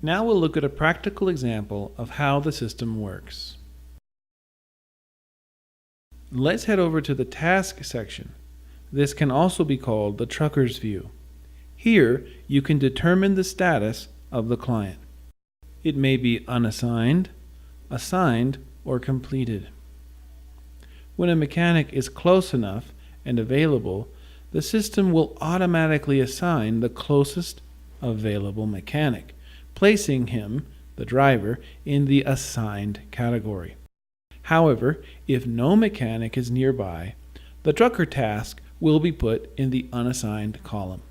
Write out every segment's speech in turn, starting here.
Now we'll look at a practical example of how the system works. Let's head over to the Task section. This can also be called the Trucker's View. Here, you can determine the status of the client. It may be unassigned, assigned, or completed. When a mechanic is close enough and available, the system will automatically assign the closest available mechanic, placing him, the driver, in the assigned category. However, if no mechanic is nearby, the trucker task will be put in the unassigned column.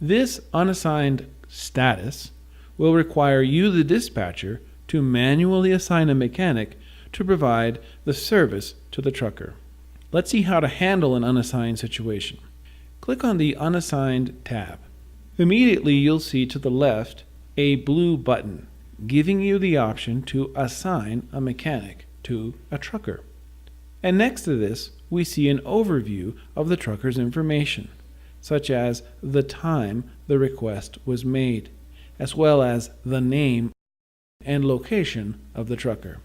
This unassigned status will require you, the dispatcher, to manually assign a mechanic to provide the service to the trucker. Let's see how to handle an unassigned situation. Click on the Unassigned tab. Immediately you'll see to the left a blue button giving you the option to assign a mechanic to a trucker. And next to this, we see an overview of the trucker's information, such as the time the request was made, as well as the name and location of the trucker.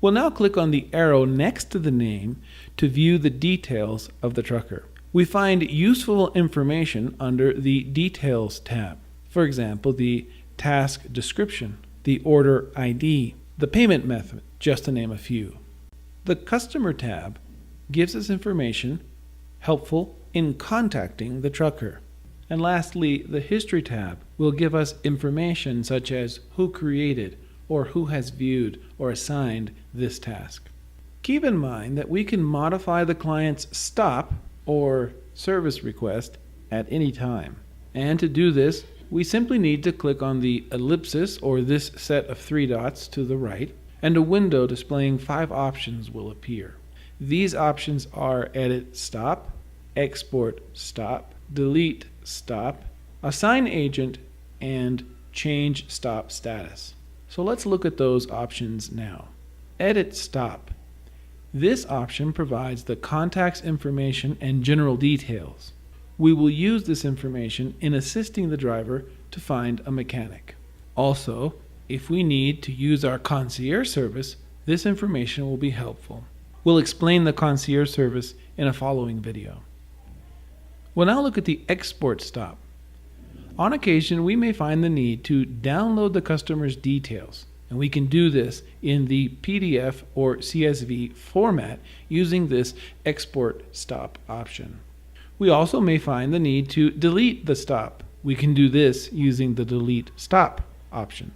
We'll now click on the arrow next to the name to view the details of the trucker. We find useful information under the Details tab. For example, the task description, the order ID, the payment method, just to name a few. The Customer tab gives us information helpful in contacting the trucker. And lastly, the History tab will give us information such as who created or who has viewed or assigned this task. Keep in mind that we can modify the client's stop or service request at any time. And to do this, we simply need to click on the ellipsis or this set of 3 dots to the right, and a window displaying 5 options will appear. These options are Edit Stop, Export Stop, Delete Stop, Assign Agent, and Change Stop Status. So let's look at those options now. Edit Stop. This option provides the contact's information and general details. We will use this information in assisting the driver to find a mechanic. Also, if we need to use our concierge service, this information will be helpful. We'll explain the concierge service in a following video. We'll now look at the Export Stop. On occasion, we may find the need to download the customer's details, and we can do this in the PDF or CSV format using this Export Stop option. We also may find the need to delete the stop. We can do this using the Delete Stop option.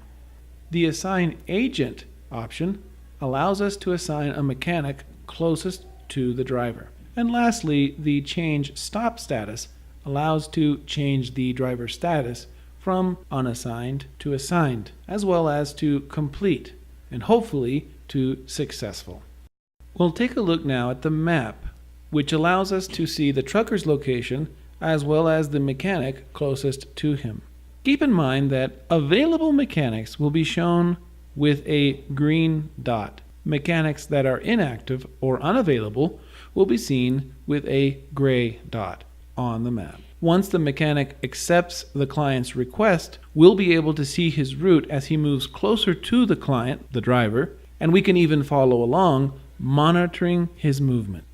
The Assign Agent option allows us to assign a mechanic closest to the driver. And lastly, the Change Stop Status allows to change the driver's status from unassigned to assigned, as well as to complete, and hopefully to successful. We'll take a look now at the map, which allows us to see the trucker's location as well as the mechanic closest to him. Keep in mind that available mechanics will be shown with a green dot. Mechanics that are inactive or unavailable will be seen with a gray dot on the map. Once the mechanic accepts the client's request, we'll be able to see his route as he moves closer to the client, the driver, and we can even follow along, monitoring his movement.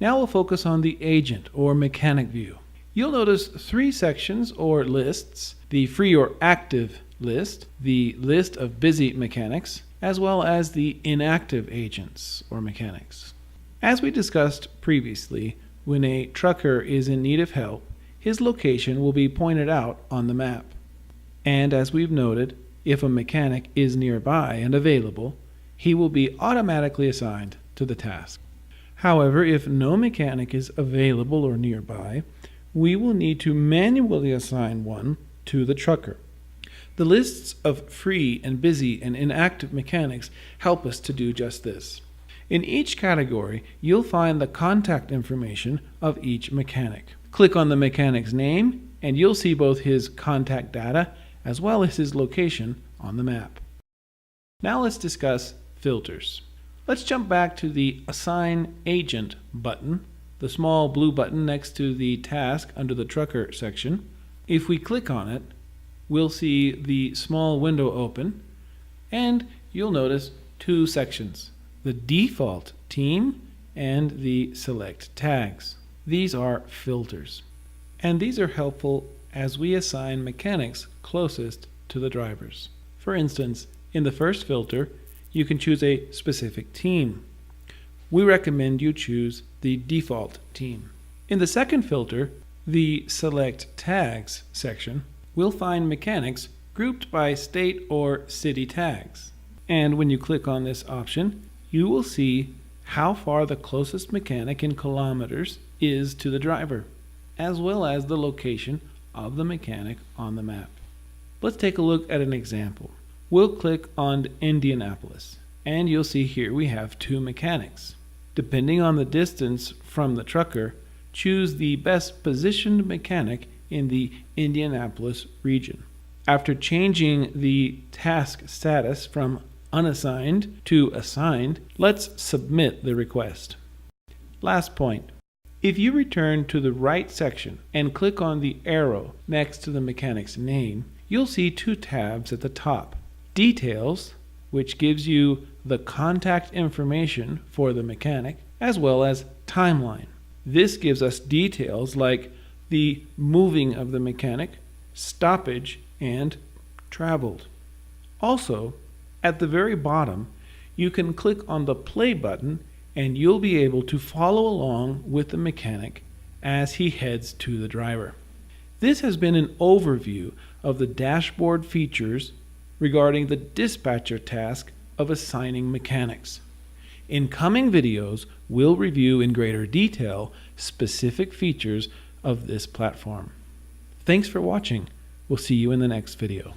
Now we'll focus on the agent or mechanic view. You'll notice 3 sections or lists: the free or active list, the list of busy mechanics, as well as the inactive agents or mechanics. As we discussed previously, when a trucker is in need of help, his location will be pointed out on the map. And as we've noted, if a mechanic is nearby and available, he will be automatically assigned to the task. However, if no mechanic is available or nearby, we will need to manually assign one to the trucker. The lists of free and busy and inactive mechanics help us to do just this. In each category, you'll find the contact information of each mechanic. Click on the mechanic's name, and you'll see both his contact data as well as his location on the map. Now let's discuss filters. Let's jump back to the Assign Agent button, the small blue button next to the task under the Trucker section. If we click on it, we'll see the small window open, and you'll notice two sections: the default team and the select tags. These are filters, and these are helpful as we assign mechanics closest to the drivers. For instance, in the first filter, you can choose a specific team. We recommend you choose the default team. In the second filter, the Select Tags section, we'll find mechanics grouped by state or city tags. And when you click on this option, you will see how far the closest mechanic in kilometers is to the driver, as well as the location of the mechanic on the map. Let's take a look at an example. We'll click on Indianapolis, and you'll see here we have two mechanics. Depending on the distance from the trucker, choose the best positioned mechanic in the Indianapolis region. After changing the task status from unassigned to assigned, let's submit the request. Last point. If you return to the right section and click on the arrow next to the mechanic's name, you'll see two tabs at the top. Details, which gives you the contact information for the mechanic, as well as Timeline. This gives us details like the moving of the mechanic, stoppage, and traveled. Also, at the very bottom, you can click on the play button and you'll be able to follow along with the mechanic as he heads to the driver. This has been an overview of the dashboard features regarding the dispatcher task of assigning mechanics. In coming videos, we'll review in greater detail specific features of this platform. Thanks for watching. We'll see you in the next video.